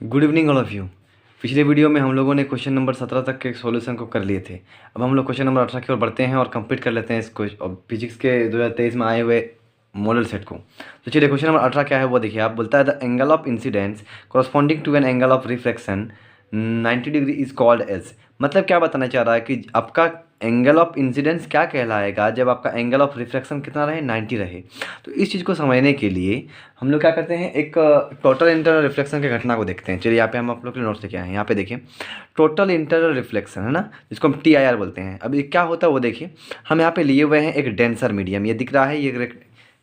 Good evening all of you. पिछले video में हम लोगों ने क्वेश्चन नंबर 17 तक के सॉल्यूशन को कर लिए थे। अब हम लोग क्वेश्चन नंबर 18 की ओर बढ़ते हैं और कंप्लीट कर लेते हैं इस फिजिक्स के 2023 में आए हुए मॉडल सेट को। तो चलिए क्वेश्चन नंबर 18 क्या है वो देखिए। आप बोलता है the angle of incidence corresponding to an angle of reflection 90 degree is called as. मतलब क्या बताना चाह रहा है कि आपका एंगल ऑफ इंसिडेंस क्या कहलाएगा जब आपका एंगल ऑफ रिफ्लेक्शन कितना रहे, 90 रहे। तो इस चीज़ को समझने के लिए हम लोग क्या करते हैं, एक टोटल इंटरनल रिफ्लेक्शन की घटना को देखते हैं। चलिए यहाँ पे हम आप लोग के नोट्स लेके आए हैं। यहाँ पे देखिए टोटल इंटरनल रिफ्लेक्शन है ना, जिसको हम TIR बोलते हैं। अब ये क्या होता है वो देखिए। हम यहाँ पे लिए हुए हैं एक डेंसर मीडियम, ये दिख रहा है,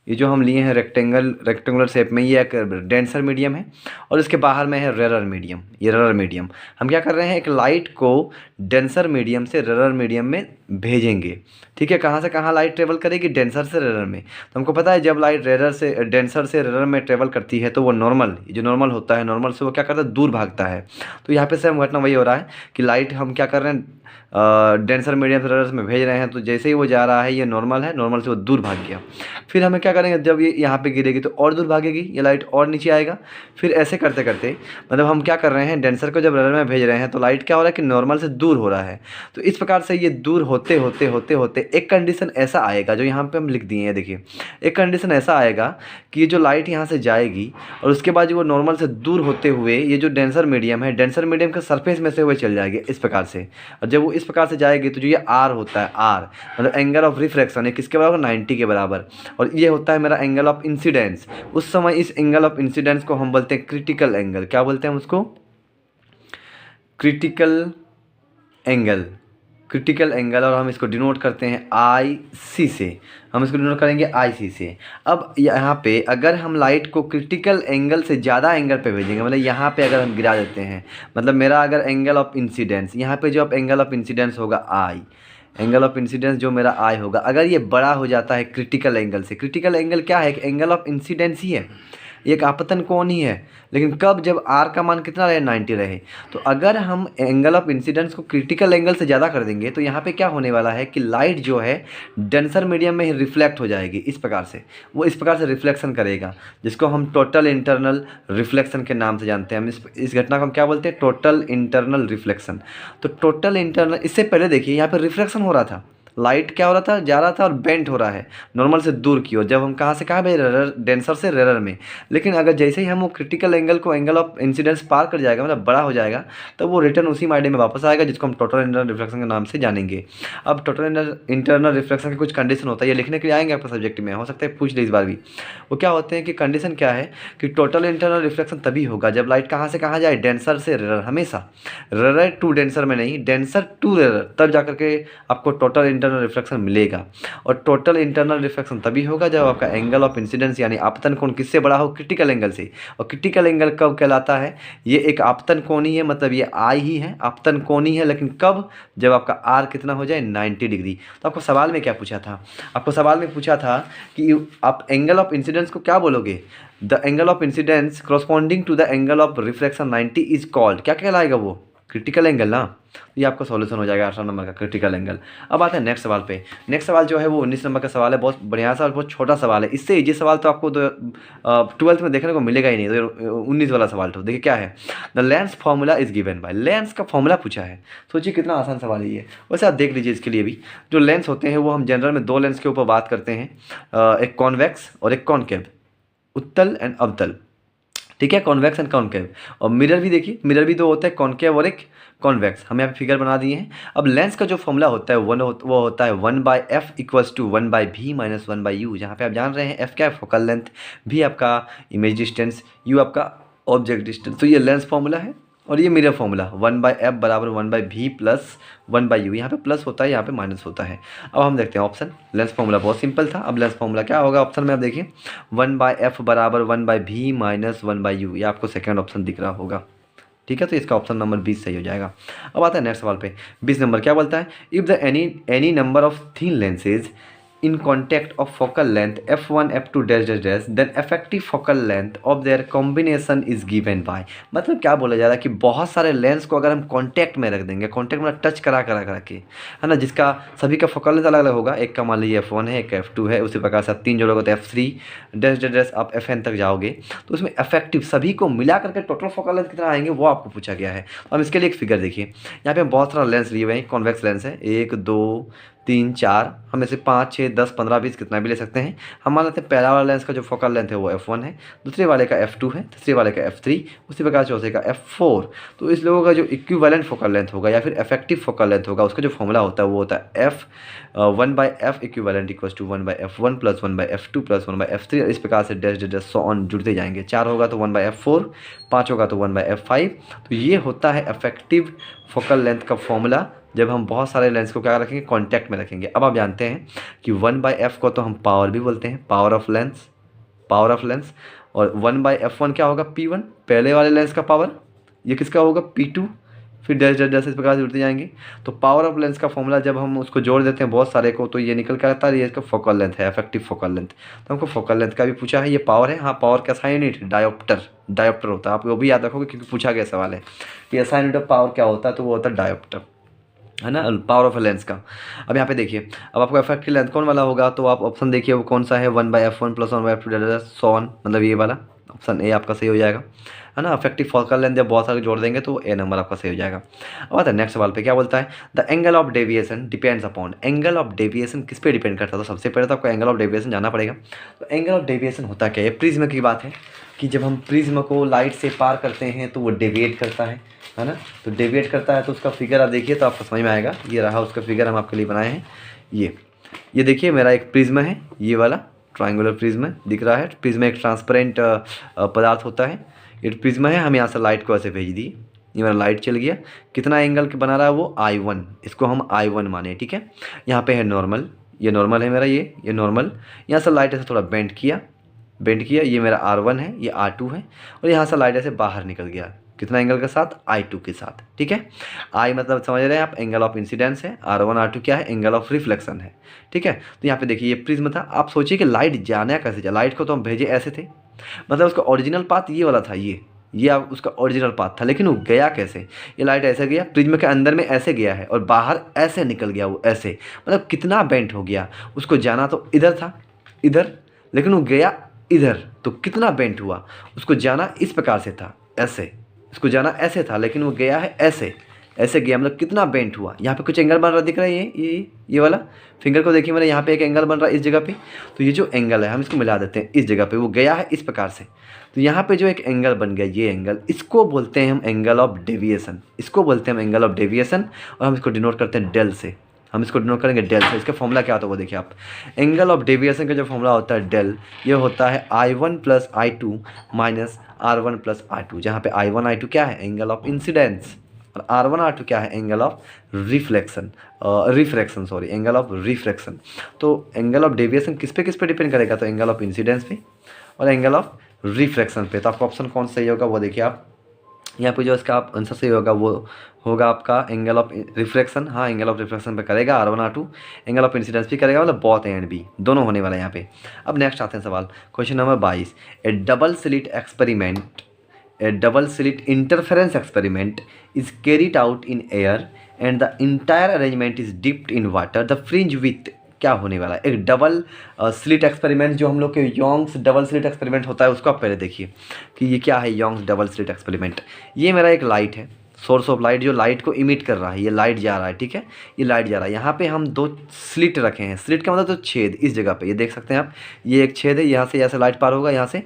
ये जो हम लिए हैं रेक्टेंगुलर शेप में, ये एक डेंसर मीडियम है और इसके बाहर में है रेरर मीडियम। ये रेरर मीडियम हम क्या कर रहे हैं, एक लाइट को डेंसर मीडियम से रेरर मीडियम में भेजेंगे। ठीक है, कहाँ से कहाँ लाइट ट्रेवल करेगी, डेंसर से रेरर में। तो हमको पता है जब लाइट डेंसर से रेरर में ट्रेवल करती है तो वो जो नॉर्मल होता है, नॉर्मल से वो क्या करता है, दूर भागता है। तो यहाँ पे सेम घटना वही हो रहा है कि लाइट हम क्या कर रहे हैं, डेंसर मीडियम से रेरर में भेज रहे हैं। तो जैसे ही वो जा रहा है, ये नॉर्मल है, नॉर्मल से वो दूर भाग गया। फिर हमें क्या करेंगे, जब ये यहाँ पे गिरेगी तो और दूर भागेगी, ये लाइट और नीचे आएगा। फिर ऐसे करते करते मतलब हम क्या कर रहे हैं, डेंसर को जब रेरर में भेज रहे हैं तो लाइट क्या हो रहा है कि नॉर्मल से दूर हो रहा है। तो इस प्रकार से ये दूर होते होते होते होते एक कंडीशन ऐसा आएगा, जो यहाँ पे हम लिख दिए हैं। देखिए एक कंडीशन ऐसा आएगा कि ये जो लाइट यहाँ से जाएगी और उसके बाद जो वो नॉर्मल से दूर होते हुए ये जो डेंसर मीडियम है, डेंसर मीडियम के सरफेस में से हुए चल जाएगी इस प्रकार से। और जब वो इस प्रकार से जाएगी तो जो ये आर होता है, आर मतलब एंगल ऑफ रिफ्रैक्शन है, किसके बराबर, 90 के बराबर। और ये होता है मेरा एंगल ऑफ इंसिडेंस। उस समय इस एंगल ऑफ इंसिडेंस को हम बोलते हैं क्रिटिकल एंगल। क्या बोलते हैं हम उसको, क्रिटिकल एंगल। क्रिटिकल एंगल, और हम इसको डिनोट करते हैं IC से। हम इसको डिनोट करेंगे IC से। अब यहाँ पे अगर हम लाइट को क्रिटिकल एंगल से ज़्यादा एंगल पे भेजेंगे, मतलब यहाँ पे अगर हम गिरा देते हैं, मतलब मेरा अगर एंगल ऑफ इंसिडेंस यहाँ पे जो अब एंगल ऑफ इंसिडेंस होगा I, एंगल ऑफ इंसिडेंस जो मेरा I होगा, अगर ये बड़ा हो जाता है क्रिटिकल एंगल से। क्रिटिकल एंगल क्या है, एंगल ऑफ इंसिडेंस ही है, एक आपतन कोण ही है। लेकिन कब, जब R का मान कितना रहे, 90 रहे। तो अगर हम एंगल ऑफ इंसिडेंस को क्रिटिकल एंगल से ज़्यादा कर देंगे तो यहाँ पे क्या होने वाला है कि लाइट जो है डेंसर मीडियम में ही रिफ्लेक्ट हो जाएगी। इस प्रकार से वो इस प्रकार से रिफ्लेक्शन करेगा, जिसको हम टोटल इंटरनल रिफ्लेक्शन के नाम से जानते हैं। हम इस घटना को हम क्या बोलते हैं, टोटल इंटरनल रिफ्लेक्शन। तो टोटल इंटरनल, इससे पहले देखिए यहाँ पर रिफ्लेक्शन हो रहा था, लाइट क्या हो रहा था, जा रहा था और बेंट हो रहा है नॉर्मल से दूर की ओर। जब हम कहाँ से कहाँ भेज रहे, डेंसर से रेरर में। लेकिन अगर जैसे ही हम वो क्रिटिकल एंगल को, एंगल ऑफ इंसिडेंस पार कर जाएगा, मतलब बड़ा हो जाएगा, तो वो रिटर्न उसी मायने में वापस आएगा, जिसको हम टोटल इंटरनल रिफ्लेक्शन के नाम से जानेंगे। अब टोटल इंटरनल रिफ्लेक्शन की कुछ कंडीशन होता है, ये लिखने के लिए आएंगे आपके सब्जेक्ट में, हो सकता है पूछ ले इस बार भी। वो क्या होते हैं कि कंडीशन क्या है कि टोटल इंटरनल रिफ्लेक्शन तभी होगा जब लाइट कहाँ से कहाँ जाए, डेंसर से रेरर। हमेशा रेरर टू डेंसर में नहीं, डेंसर टू रेरर, तब जाकर के आपको टोटल इंटरनल रिफ्लेक्शन मिलेगा। और टोटल इंटरनल रिफ्लेक्शन तभी होगा जब आपका एंगल ऑफ इंसिडेंस यानी आपतन कोण किससे बड़ा हो, क्रिटिकल एंगल से। और क्रिटिकल एंगल कब कहलाता है, ये एक आपतन कोण ही है, मतलब ये I ही है, आपतन कोण ही है। लेकिन कब, जब आपका R कितना हो जाए, 90 डिग्री। तो आपको सवाल में क्या पूछा था, आपको सवाल में पूछा था कि आप एंगल ऑफ इंसिडेंस को क्या बोलोगे, the angle of incidence corresponding to the angle of reflection 90 is called, क्या कहलाएगा वो, क्रिटिकल एंगल ना। ये आपका सॉल्यूशन हो जाएगा 18 नंबर का, क्रिटिकल एंगल। अब आते हैं नेक्स्ट सवाल पे। नेक्स्ट सवाल जो है वो 19 नंबर का सवाल है। बहुत बढ़िया सवाल, बहुत छोटा सवाल है। इससे इजी सवाल तो आपको 12th में देखने को मिलेगा ही नहीं। तो 19 वाला सवाल तो देखिए क्या है, the lens formula is given by. Lens का फॉर्मूला पूछा है, सोचिए कितना आसान सवाल है ये। वैसे आप देख लीजिए, इसके लिए भी जो लेंस होते हैं वो हम जनरल में दो लेंस के ऊपर बात करते हैं, एक कॉन्वेक्स और एक कॉनकेव, उत्तल एंड अवतल। ठीक है, कॉन्वेक्स एंड कॉनकेव। और मिरर भी देखिए, मिरर भी दो होता है, कॉनकेव और एक कॉन्वेक्स। हम यहाँ पे फिगर बना दिए हैं। अब लेंस का जो फॉर्मूला होता है वो होता है 1/f equals to 1/v minus 1/u। जहाँ पे आप जान रहे हैं f क्या है, फोकल लेंथ, v आपका इमेज डिस्टेंस, u आपका ऑब्जेक्ट डिस्टेंस। तो ये लेंस फॉर्मूला है और ये मिरर फॉर्मूला 1/f बराबर 1/v प्लस 1/u। यहाँ पे प्लस होता है, यहाँ पे माइनस होता है। अब हम देखते हैं ऑप्शन। लेंस फॉर्मूला बहुत सिंपल था। अब लेंस फॉर्मूला क्या होगा ऑप्शन में, आप देखिए 1/f बराबर 1/v माइनस 1/u। ये आपको सेकेंड ऑप्शन दिख रहा होगा। ठीक है, तो इसका ऑप्शन नंबर 20 सही हो जाएगा। अब आता है नेक्स्ट सवाल पे। 20 नंबर क्या बोलता है, if the any number of thin lenses in contact of focal length f1 f2 dash dash dash then effective focal length of their combination is given by। मतलब क्या बोला जा रहा है कि बहुत सारे लेंस को अगर हम कांटेक्ट में रख देंगे, कांटेक्ट में टच करा करा के, है ना, जिसका सभी का फोकल लेंथ अलग अलग होगा, एक का मान लीजिए f1 है, एक का f2 है, उसी प्रकार से आप 3 जोड़ोगे तो f3 डैश डैश डैश आप fn तक जाओगे, तो उसमें इफेक्टिव सभी को मिला करके टोटल फोकल लेंथ कितना आएंगे वो आपको पूछा गया है। तो हम इसके लिए एक फिगर देखिए, यहाँ पे हम बहुत सारा लेंस लिए हुए हैं, कॉन्वेक्स लेंस है, 1 2 3 4, हम ऐसे 5 6 10 15 20 कितना भी ले सकते हैं। हम मान लेते हैं पहला वाला लेंस का जो फोकल लेंथ है वो f1 है, दूसरे वाले का f2 है, तीसरे वाले का f3, उसी प्रकार चौथे का f4। तो इस लोगों का जो इक्विवेलेंट फोकल लेंथ होगा या फिर इफेक्टिव फोकल लेंथ होगा, उसका जो फॉर्मूला होता है वो होता है f1/f equivalent equals to 1/f1 plus 1/f2 plus 1/f3, इस प्रकार से dash dash dash so on जुड़ते जाएंगे। 4 होगा तो 1/f4, 5 होगा तो 1/f5। तो ये होता है इफेक्टिव फोकल लेंथ का फॉर्मूला जब हम बहुत सारे लेंस को क्या रखेंगे, कॉन्टैक्ट में रखेंगे। अब आप जानते हैं कि 1/f को तो हम पावर भी बोलते हैं, power of lens, power of lens, और 1/f1 क्या होगा, p1 पहले वाले लेंस का पावर, ये किसका होगा, p2, फिर डैश डैश डैश इस प्रकार से जुड़ते जाएंगे। तो पावर ऑफ लेंस का फॉर्मूला जब हम उसको जोड़ देते हैं बहुत सारे को, तो ये निकल कर आता है, ये इसका फोकल लेंथ है, इफेक्टिव फोकल लेंथ। तो हमको फोकल लेंथ का भी पूछा है, ये पावर है, हाँ पावर का SI यूनिट डायोप्टर, डायोप्टर होता है, आप वो भी याद रखोगे क्योंकि पूछा गया सवाल है कि SI यूनिट ऑफ पावर क्या होता है, तो वो होता है डायोप्टर, है ना, पावर ऑफ लेंस का। अब यहाँ पे देखिए, अब आपको इफेक्टिव लेंथ कौन वाला होगा, तो आप ऑप्शन देखिए वो कौन सा है, 1/f1 plus 1/f2 so on, मतलब ये वाला ऑप्शन ए आपका सही हो जाएगा, है ना। इफेक्टिव फोकल लेंथ जब बहुत सारे जोड़ देंगे तो ए नंबर आपका सही हो जाएगा। अब आता है नेक्स्ट सवाल पे, क्या बोलता है, the angle of deviation depends upon. Angle of deviation किस पे डिपेंड करता है, तो सबसे पहले तो आपको एंगल ऑफ डेविएशन जानना पड़ेगा। तो एंगल ऑफ डेविएशन होता क्या है, प्रिज्म की बात है कि जब हम प्रिज्म को लाइट से पार करते हैं तो वो डेविएट करता है ना। तो डेविएट करता है तो उसका फिगर आप देखिए तो आपको समझ में आएगा। ये रहा उसका फिगर, हम आपके लिए बनाए हैं। ये देखिए मेरा एक प्रिज्म है, ये वाला ट्रायंगुलर प्रिज्म दिख रहा है। प्रिज्म एक ट्रांसपेरेंट पदार्थ होता है। ये प्रिज्म है, हम यहाँ से लाइट को ऐसे भेज दिए, ये मेरा लाइट चल गया। कितना एंगल बना रहा है वो I1, इसको हम I1 माने, ठीक है। यहाँ पे है नॉर्मल, ये नॉर्मल है मेरा, ये नॉर्मल। यहाँ से लाइट ऐसे थोड़ा बेंड किया, ये मेरा R1 है, ये R2 है, और यहाँ से लाइट ऐसे बाहर निकल गया, कितना एंगल के साथ, I2 के साथ, ठीक है। I मतलब समझ रहे हैं आप, एंगल ऑफ इंसिडेंस है, R1 R2 क्या है, एंगल ऑफ रिफ्लेक्शन है, ठीक है। तो यहाँ पे देखिए ये प्रिज्म था। आप सोचिए कि लाइट जाना कैसे, लाइट को तो हम भेजे ऐसे थे, मतलब उसका ओरिजिनल पाथ ये वाला था, ये आप उसका ओरिजिनल पाथ था, लेकिन वो गया कैसे, ये लाइट ऐसे गया, प्रिज्म के अंदर में ऐसे गया है और बाहर ऐसे निकल गया, वो ऐसे, मतलब कितना बेंट हो गया। उसको जाना तो इधर था, इधर, लेकिन वो गया इधर, तो कितना बेंट हुआ। उसको जाना इस प्रकार से था, ऐसे, इसको जाना ऐसे था, लेकिन वो गया है ऐसे, ऐसे गया, मतलब कितना बेंट हुआ। यहाँ पे कुछ एंगल बन रहा दिख रहा है, ये वाला फिंगर को देखिए मेरे, यहाँ पे एक एंगल बन रहा है इस जगह पे। तो ये जो एंगल है हम इसको मिला देते हैं इस जगह पे, वो गया है इस प्रकार से। तो यहाँ पे जो एक एंगल बन गया, ये एंगल, इसको बोलते हैं हम एंगल ऑफ डेविएशन, इसको बोलते हैं हम एंगल ऑफ डेविएशन, और हम इसको डिनोट करते हैं डेल से। हम इसको डिनोट करेंगे डेल से। इसका फॉर्मूला क्या होता है वो देखिए आप, एंगल ऑफ डेविएशन का जो फॉर्मूला होता है डेल, ये होता है I1 plus I2 minus R1 plus R2, जहाँ पे I1 I2 क्या है, एंगल ऑफ इंसिडेंस, और R1 R2 क्या है, angle of reflection, angle of refraction. तो एंगल ऑफ डेविएशन किस पे डिपेंड करेगा, तो एंगल ऑफ इंसिडेंस पे और एंगल ऑफ रिफ्रैक्शन पे। तो आपका ऑप्शन कौन सही होगा वो देखिए आप, यहाँ पे जो इसका आंसर सही होगा वो होगा आपका एंगल ऑफ रिफ्रैक्शन। हाँ, एंगल ऑफ रिफ्रैक्शन पे करेगा R1 R2, angle of incidence भी करेगा, मतलब बोथ ए एंड बी दोनों होने वाला है यहाँ पे। अब नेक्स्ट आते हैं सवाल, question number 22, A double slit interference experiment is carried out in air and the entire arrangement is dipped in water. The fringe width क्या होने वाला है, एक डबल स्लिट एक्सपेरिमेंट, जो हम लोग के योंग्स डबल स्लिट एक्सपेरिमेंट होता है, उसको आप पहले देखिए कि ये क्या है योंग्स डबल स्लिट एक्सपेरिमेंट। ये मेरा एक लाइट है, सोर्स ऑफ लाइट जो लाइट को इमिट कर रहा है, ये लाइट जा रहा है, ठीक है, ये लाइट जा रहा है। यहाँ पे हम 2 स्लिट रखे हैं, स्लिट का मतलब तो छेद, इस जगह पे ये देख सकते हैं आप, ये एक छेद है, यहाँ से यहाँ से लाइट पार होगा, यहाँ से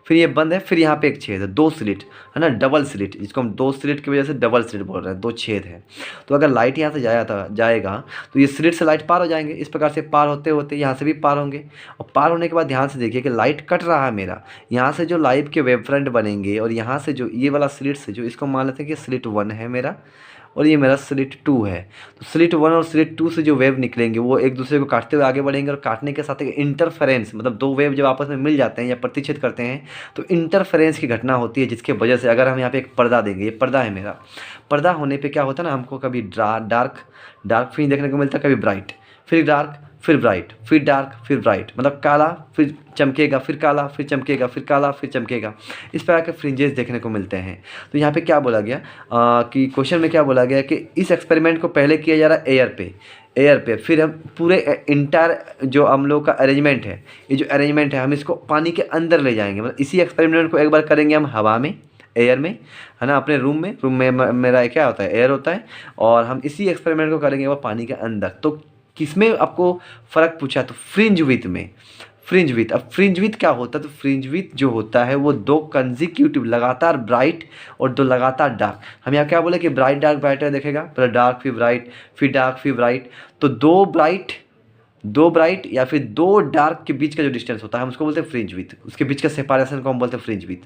फिर ये बंद है, फिर यहाँ पे एक छेद है, 2 स्लिट है ना, डबल स्लिट, जिसको हम 2 स्लिट की वजह से डबल स्लिट बोल रहे हैं, 2 छेद है। तो अगर लाइट यहाँ से जाएगा तो ये स्लिट से लाइट पार हो जाएंगे, इस प्रकार से पार होते होते यहाँ से भी पार होंगे, और पार होने के बाद ध्यान से देखिए कि लाइट कट रहा है मेरा, यहाँ से जो लाइट के वेव फ्रंट बनेंगे, और यहाँ से जो ये वाला स्लिट से जो, इसको मान लेते हैं कि स्लिट 1 है मेरा, और ये मेरा स्लिट 2 है। तो स्लिट 1 और स्लिट 2 से जो वेव निकलेंगे वो एक दूसरे को काटते हुए आगे बढ़ेंगे, और काटने के साथ एक इंटरफेरेंस, मतलब 2 वेव जब आपस में मिल जाते हैं या प्रतिच्छेद करते हैं तो इंटरफेरेंस की घटना होती है, जिसके वजह से अगर हम यहाँ पे एक पर्दा देंगे, ये पर्दा है मेरा, पर्दा होने पर क्या होता है ना, हमको कभी डार्क फ्रिंज देखने को मिलता है, कभी ब्राइट, फिर डार्क, फिर ब्राइट, फिर डार्क, फिर ब्राइट, मतलब काला फिर चमकेगा, फिर काला, फिर चमकेगा, फिर काला, फिर चमकेगा। इस प्रकार के फ्रिंजेस देखने को मिलते हैं। तो यहाँ पे क्या बोला गया कि क्वेश्चन में क्या बोला गया कि इस एक्सपेरिमेंट को पहले किया जा रहा है एयर पे, फिर हम पूरे इंटायर जो हम लोग का अरेंजमेंट है, ये जो अरेंजमेंट है हम इसको पानी के अंदर ले जाएंगे। मतलब इसी एक्सपेरिमेंट को एक बार करेंगे हम हवा में, एयर में, है ना, अपने रूम में मेरा क्या होता है, एयर होता है, और हम इसी एक्सपेरिमेंट को करेंगे वो पानी के अंदर। तो किसमें आपको फ़र्क पूछा, तो फ्रिंज विथ में, फ्रिंज विथ। अब फ्रिंज विथ क्या होता है, तो फ्रिंज विथ जो होता है वो दो कंजिक्यूटिव लगातार ब्राइट और दो लगातार डार्क। हम यहाँ क्या बोले कि ब्राइट डार्क ब्राइटर देखेगा, पहले डार्क फिर ब्राइट, फिर डार्क फिर ब्राइट। तो दो ब्राइट या फिर दो डार्क के बीच का जो डिस्टेंस होता है हम उसको बोलते हैं फ्रिंज विथ। उसके बीच का सेपरेशन को हम बोलते हैं फ्रिंज विथ।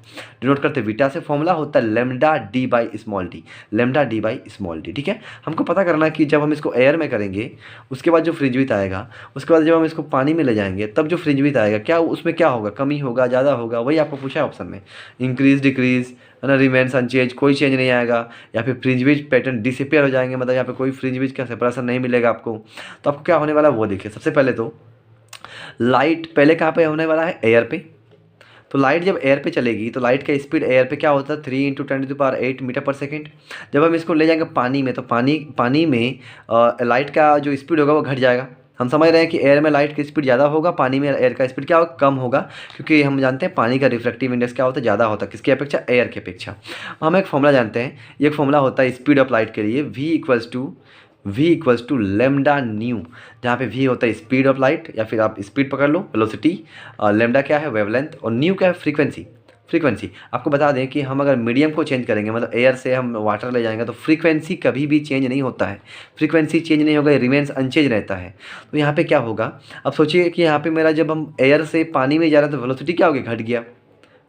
डिनोट करते हैं बीटा से, फॉर्मूला होता है lambda D by small D, lambda D by small D. ठीक है, हमको पता करना है कि जब हम इसको एयर में करेंगे उसके बाद जो फ्रिंज विथ आएगा, उसके बाद जब हम इसको पानी में ले जाएंगे तब जो फ्रिंज विथ आएगा, क्या उसमें क्या होगा, कमी होगा, ज़्यादा होगा, वही आपको पूछा है ऑप्शन में। इंक्रीज डिक्रीज, है ना, रिमेन्स अनचेंज, कोई चेंज नहीं आएगा, या फिर फ्रिंज विच पैटर्न डिसअपियर हो जाएंगे, मतलब यहाँ पे कोई फ्रिंज विच का सेपरेशन नहीं मिलेगा आपको। तो आपको क्या होने वाला है वो देखिए। सबसे पहले तो लाइट पहले कहाँ पे होने वाला है, एयर पे। तो लाइट जब एयर पे चलेगी तो लाइट का स्पीड एयर पे क्या होता है, 3 × 10⁸ मीटर पर सेकेंड। जब हम इसको ले जाएंगे पानी में तो पानी में लाइट का जो स्पीड होगा वो घट जाएगा। हम समझ रहे हैं कि एयर में लाइट की स्पीड ज़्यादा होगा, पानी में एयर का स्पीड क्या होगा, कम होगा, क्योंकि हम जानते हैं पानी का रिफ्रैक्टिव इंडेक्स क्या होता है, ज़्यादा होता है, किसकी अपेक्षा, एयर की अपेक्षा। हम एक फॉर्मूला जानते हैं, ये फॉर्मूला होता है स्पीड ऑफ लाइट के लिए, v equals to lambda nu, जहाँ पे v होता है स्पीड ऑफ लाइट, या फिर आप स्पीड पकड़ लो, वेलोसिटी, लेमडा क्या है, वेवलेंथ, और न्यू क्या है, फ्रीक्वेंसी। आपको बता दें कि हम अगर मीडियम को चेंज करेंगे, मतलब एयर से हम वाटर ले जाएंगे, तो फ्रीक्वेंसी कभी भी चेंज नहीं होता है, फ्रीक्वेंसी चेंज नहीं होगा, रिमेन्स अनचेंज रहता है। तो यहाँ पे क्या होगा, अब सोचिए कि यहाँ पे मेरा जब हम एयर से पानी में जा रहे हैं तो वेलोसिटी क्या होगी, घट गया,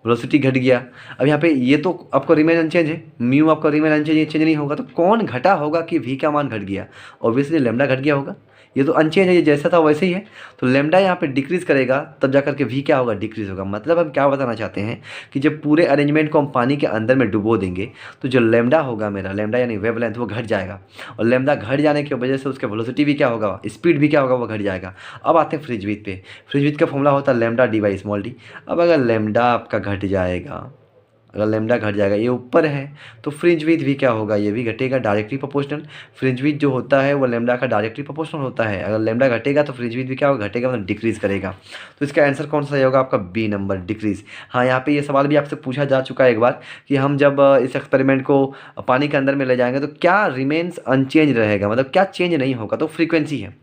वेलोसिटी घट गया। अब यहाँ पे ये तो आपको रिमेन अनचेंज है, म्यू आपका रिमेन अनचेंज, चेंज नहीं होगा, तो कौन घटा होगा कि v का मान घट गया, ऑब्वियसली लेमडा घट गया होगा। ये तो अनचेंज है, ये जैसा था वैसे ही है, तो लेमडा यहाँ पे डिक्रीज़ करेगा, तब जा करके v क्या होगा, डिक्रीज़ होगा। मतलब हम क्या बताना चाहते हैं कि जब पूरे अरेंजमेंट को हम पानी के अंदर में डुबो देंगे तो जो लेमडा होगा मेरा, लेमडा यानी वेवलेंथ, वो घट जाएगा, और लेमडा घट जाने की वजह से उसका वेलोसिटी भी क्या होगा, स्पीड भी क्या होगा, वो घट जाएगा। अब आते हैं फ्रिंज विथ पे। फ्रिंज विथ का फॉर्मूला होता है lambda D by small D. अब अगर लेमडा आपका घट जाएगा, अगर लेमडा घट जाएगा, ये ऊपर है, तो फ्रिंज विथ भी क्या होगा, ये भी घटेगा, डायरेक्टली प्रोपोर्शनल। फ्रिंज विथ जो होता है वो लेमडा का डायरेक्टली प्रोपोर्शनल होता है। अगर लेमडा घटेगा तो फ्रिंज विथ भी क्या होगा, घटेगा, मतलब डिक्रीज़ करेगा। तो इसका आंसर कौन सा होगा, आपका बी नंबर, डिक्रीज़। हाँ, यहाँ पे ये सवाल भी आपसे पूछा जा चुका है एक बार कि हम जब इस एक्सपेरिमेंट को पानी के अंदर में ले जाएंगे तो क्या रिमेन्स अनचेंज रहेगा, मतलब क्या चेंज नहीं होगा, तो फ्रीक्वेंसी है,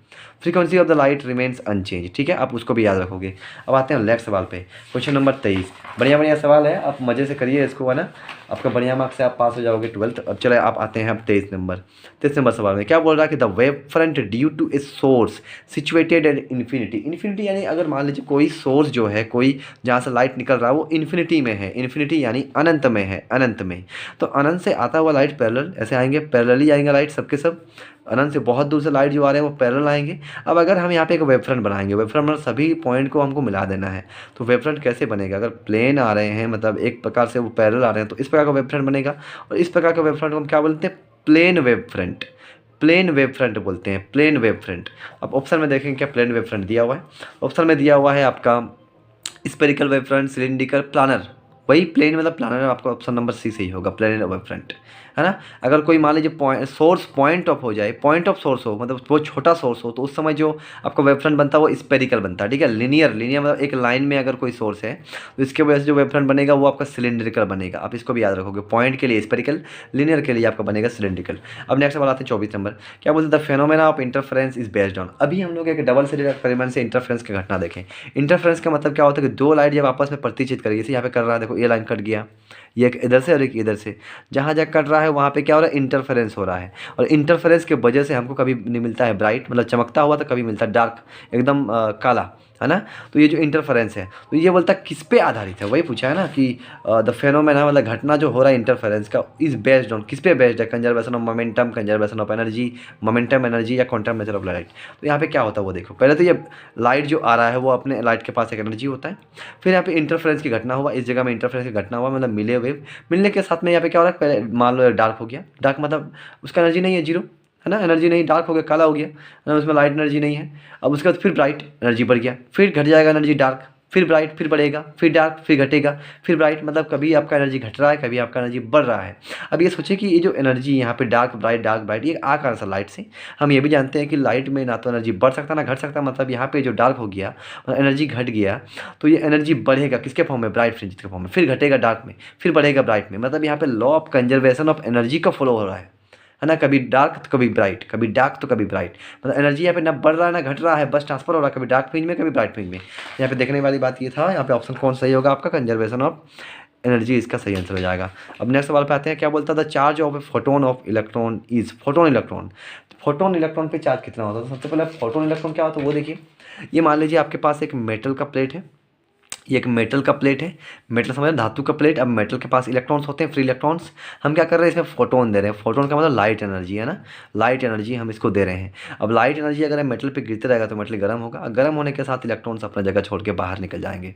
frequency of the light remains unchanged. ठीक है, आप उसको भी याद रखोगे। अब आते हैं नेक्स्ट सवाल पे, क्वेश्चन नंबर 23। बढ़िया सवाल है, आप मज़े से करिए इसको, है ना, आपका बढ़िया मार्क्स से आप पास हो जाओगे 12th। अब चले आप आते हैं अब 23 नंबर सवाल में क्या बोल रहा है कि the wave front due to a source situated at infinity यानी अगर मान लीजिए कोई सोर्स जो है, कोई जहाँ से लाइट निकल रहा है वो इन्फिनिटी में है, इन्फिनिटी यानी अनंत में है, अनंत में। तो अनंत से आता हुआ लाइट पैरेलल ऐसे आएंगे, पैरेलली आएंगे लाइट सबके सब, अनंत से बहुत दूर से लाइट जो आ रहे हैं वो पैरेलल आएंगे। अब अगर हम यहाँ पे एक वेव फ्रंट बनाएंगे, वेव फ्रंट मतलब सभी पॉइंट को हमको मिला देना है, तो वेव फ्रंट कैसे बनेगा, अगर प्लेन आ रहे हैं, मतलब एक प्रकार से वो पैरेलल आ रहे हैं, तो इस प्रकार का वेव फ्रंट बनेगा। और इस प्रकार का वेव फ्रंट को हम क्या बोलते हैं, plane wave front, plane wave front बोलते हैं, प्लेन वेव फ्रंट। अब ऑप्शन में देखेंगे क्या प्लेन वेव फ्रंट दिया हुआ है, ऑप्शन में दिया हुआ है आपका spherical wave front, cylindrical, planar. वही प्लेन मतलब प्लानर, आपका ऑप्शन नंबर सी सही होगा, प्लेन वेव फ्रंट, है ना। अगर कोई मान लीजिए सोर्स पॉइंट ऑफ हो जाए, पॉइंट ऑफ सोर्स हो, मतलब बहुत छोटा सोर्स हो, तो उस समय जो आपका वेव फ्रंट बनता है वो स्पेरिकल बनता है। ठीक है, लीनियर मतलब एक लाइन में अगर कोई सोर्स है तो इसके वजह से जो वेव फ्रंट बनेगा वो आपका सिलिंड्रिकल बनेगा। आप इसको भी याद रखोगे, पॉइंट के लिए स्पेरिकल, लीनियर के लिए आपका बनेगा सिलिंड्रिकल। अब नेक्स्ट सवाल आते हैं 24 नंबर, क्या बोलते हैं, the phenomena of interference is based on. अभी हम लोग एक डबल स्लिट एक्सपेरिमेंट से इंटरफेरेंस की घटना देखें। इंटरफेरेंस का मतलब क्या होता है कि दो लाइट जब आपस में प्रतिचित करेगी, जैसे यहाँ पे कर रहा है, देखो ये लाइन कट गया, ये एक इधर से और एक इधर से, जहाँ जहाँ कट रहा है वहाँ पे क्या हो रहा है, इंटरफेरेंस हो रहा है। और इंटरफेरेंस के वजह से हमको कभी नहीं मिलता है ब्राइट, मतलब चमकता हुआ, तो कभी मिलता है डार्क, एकदम काला, है ना। तो ये जो इंटरफेरेंस है, तो ये बोलता है किस पे आधारित है, वही पूछा है ना कि द फेनोमेना मतलब घटना जो हो रहा है इंटरफेरेंस का, इज बेस्ड ऑन, किस पे बेस्ड है, conservation of momentum, conservation of energy, momentum energy, या क्वांटम नेचर ऑफ लाइट। तो यहाँ पे क्या होता है वो देखो, पहले तो ये लाइट जो आ रहा है वो अपने लाइट के पास एक एनर्जी होता है, फिर यहाँ पे इंटरफेरेंस की घटना हुआ, इस जगह में इंटरफेरेंस की घटना हुआ, मतलब मिले वेव, मिलने के साथ में यहाँ पे क्या हो रहा है, पहले मान लो डार्क हो गया, डार्क मतलब उसका एनर्जी नहीं है, जीरो, है ना, एनर्जी नहीं, डार्क हो गया, काला हो गया, है ना, उसमें लाइट एनर्जी नहीं है। अब उसके बाद फिर ब्राइट, एनर्जी बढ़ गया, फिर घट जाएगा एनर्जी डार्क, फिर ब्राइट, फिर बढ़ेगा, फिर डार्क, फिर घटेगा, फिर ब्राइट, मतलब कभी आपका एनर्जी घट रहा है, कभी आपका एनर्जी बढ़ रहा है। अब ये सोचिए कि ये जो एनर्जी यहाँ पे डार्क ब्राइट ये आ कहाँ से, लाइट से। हम ये भी जानते हैं कि लाइट में ना तो एनर्जी बढ़ सकता ना घट सकता, मतलब यहाँ पे जो डार्क हो गया एनर्जी घट गया, तो ये एनर्जी बढ़ेगा किसके फॉर्म में, ब्राइट फ्रिंज के फॉर्म में, फिर घटेगा डार्क में, फिर बढ़ेगा ब्राइट में। मतलब यहाँ पे law of conservation of energy का फॉलो हो रहा है ना, कभी डार्क तो कभी ब्राइट, कभी डार्क तो कभी ब्राइट, मतलब एनर्जी यहाँ पे ना बढ़ रहा है ना घट रहा है, बस ट्रांसफर हो रहा है, कभी डार्क फ्रिंज में कभी ब्राइट फ्रिंज में। यहाँ पे देखने वाली बात ये था, यहाँ पे ऑप्शन कौन सही होगा आपका, कंजर्वेशन ऑफ एनर्जी इसका सही आंसर हो जाएगा। अब नेक्स्ट सवाल पे आते हैं, क्या बोलता था, charge of a photon of electron is, photon electron पे चार्ज कितना होता है। तो सबसे पहले फोटोन इलेक्ट्रॉन क्या होता है वो देखिए। ये मान लीजिए आपके पास एक मेटल का प्लेट है, ये एक मेटल का प्लेट है, मेटल समझ धातु का प्लेट। अब मेटल के पास इलेक्ट्रॉन्स होते हैं, फ्री इलेक्ट्रॉन्स। हम क्या कर रहे हैं, इसमें फोटोन दे रहे हैं। फोटोन का मतलब लाइट एनर्जी है ना, लाइट एनर्जी हम इसको दे रहे हैं। अब लाइट एनर्जी अगर मेटल पे गिरते रहेगा तो मेटल गर्म होगा, गर्म होने के साथ इलेक्ट्रॉन्स अपना जगह छोड़ के बाहर निकल जाएंगे,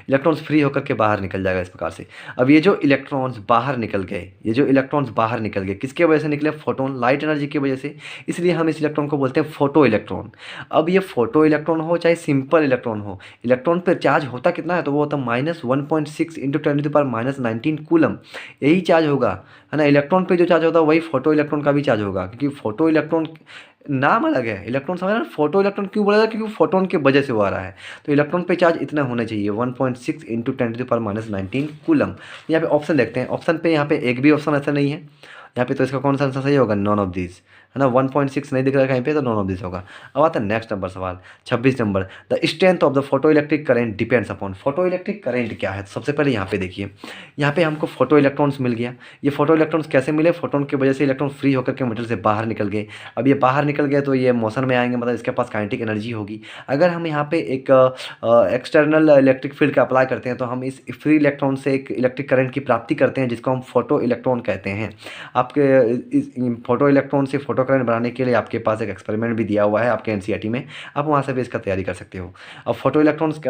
इलेक्ट्रॉन्स फ्री होकर के बाहर निकल जाएगा इस प्रकार से। अब ये जो इलेक्ट्रॉन्स बाहर निकल गए, ये जो इलेक्ट्रॉन्स बाहर निकल गए किसके वजह से निकले, फोटोन, लाइट एनर्जी की वजह से, इसलिए हम इस इलेक्ट्रॉन को बोलते हैं फोटो इलेक्ट्रॉन। अब ये फोटो इलेक्ट्रॉन हो चाहे सिंपल इलेक्ट्रॉन हो, इलेक्ट्रॉन पर चार्ज होता कितना है, तो वो होता है -1.6 इंटू 10⁻⁻19 कूलम, यही चार्ज होगा, है ना। इलेक्ट्रॉन पे जो चार्ज होता है वही फोटो इलेक्ट्रॉन का भी चार्ज होगा, क्योंकि फोटो इलेक्ट्रॉन नाम अलग है, इलेक्ट्रॉन समझ रहे हैं, फोटो इलेक्ट्रॉन क्यों बोला जाता है, क्योंकि फोटोन की वजह से वो आ रहा है। तो इलेक्ट्रॉन पे चार्ज इतना होना चाहिए 1.6 इंटू 10⁻⁻19 कूलम। यहाँ पे ऑप्शन देखते हैं, ऑप्शन पे यहाँ पे एक भी ऑप्शन ऐसा नहीं है यहाँ पे, तो इसका कौन सा आंसर सही होगा, नॉन ऑफ दिस, है ना। 1.6 नहीं दिख रहा है कहीं पे, तो नॉन ऑफ दिस होगा। अब आता है नेक्स्ट नंबर सवाल 26 number, the strength of the photo electric current depends upon, photo electric current क्या है। तो सबसे पहले यहाँ पे देखिए, यहाँ पे हमको फोटो इलेक्ट्रॉन्स मिल गया। ये फोटो इलेक्ट्रॉन्स कैसे मिले, फोटोन की वजह से इलेक्ट्रॉन फ्री होकर के मेटल से बाहर निकल गए। अब ये बाहर निकल गए तो ये मोशन में आएंगे, मतलब इसके पास काइनेटिक एनर्जी होगी। अगर हम यहाँ पे एक एक्सटर्नल इलेक्ट्रिक फील्ड का अप्लाई करते हैं तो हम इस फ्री इलेक्ट्रॉन से एक इलेक्ट्रिक करंट की प्राप्ति करते हैं, जिसको हम फोटो इलेक्ट्रॉन कहते हैं। आपके इस फोटो इलेक्ट्रॉन से फोटो करंट बनाने के लिए आपके पास एक एक्सपेरिमेंट भी दिया हुआ है आपके एनसीईआरटी में, आप वहाँ से भी इसका तैयारी कर सकते हो। अब फोटो इलेक्ट्रॉन्स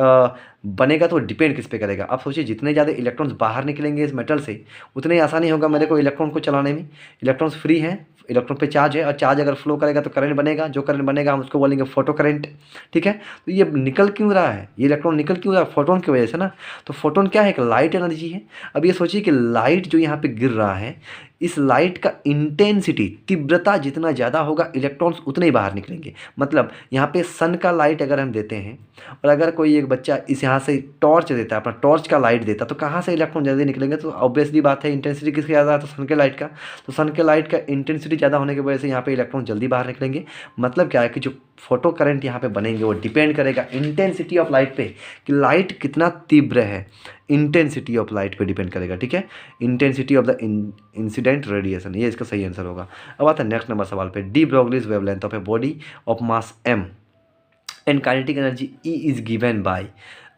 बनेगा तो डिपेंड किस पे करेगा। आप सोचिए जितने ज़्यादा इलेक्ट्रॉन्स बाहर निकलेंगे इस मेटल से, उतने ही आसानी होगा मेरे को इलेक्ट्रॉन को चलाने में। इलेक्ट्रॉन्स फ्री हैं, इलेक्ट्रॉन पे चार्ज है, और चार्ज अगर फ्लो करेगा तो करंट बनेगा, जो करंट बनेगा हम उसको बोलेंगे फोटो करंट, ठीक है। तो ये निकल क्यों रहा है, ये इलेक्ट्रॉन निकल क्यों रहा है, फोटोन की वजह से ना। तो फोटोन क्या है, एक लाइट एनर्जी है। अब ये सोचिए कि लाइट जो यहाँ पे गिर रहा है, इस लाइट का इंटेंसिटी, तीव्रता जितना ज़्यादा होगा इलेक्ट्रॉन्स उतने ही बाहर निकलेंगे। मतलब यहाँ पे सन का लाइट अगर हम देते हैं, और अगर कोई एक बच्चा इस यहाँ से टॉर्च देता है, अपना टॉर्च का लाइट देता, तो कहाँ से इलेक्ट्रॉन ज़्यादा निकलेंगे, तो ऑब्वियसली बात है इंटेंसिटी किसकी ज़्यादा है, तो सन के लाइट का। तो सन के लाइट का इंटेंसिटी ज़्यादा होने की वजह से यहाँ पे इलेक्ट्रॉन जल्दी बाहर निकलेंगे। मतलब क्या है कि जो फोटो करंट यहाँ पे बनेंगे वो डिपेंड करेगा इंटेंसिटी ऑफ लाइट पे, कि लाइट कितना तीव्र है, इंटेंसिटी ऑफ लाइट पे डिपेंड करेगा, ठीक है। Intensity of the incident radiation, ये इसका सही आंसर होगा। अब आता है नेक्स्ट नंबर सवाल पे, D Broglie's wavelength of a body of mass m and kinetic energy E is given by.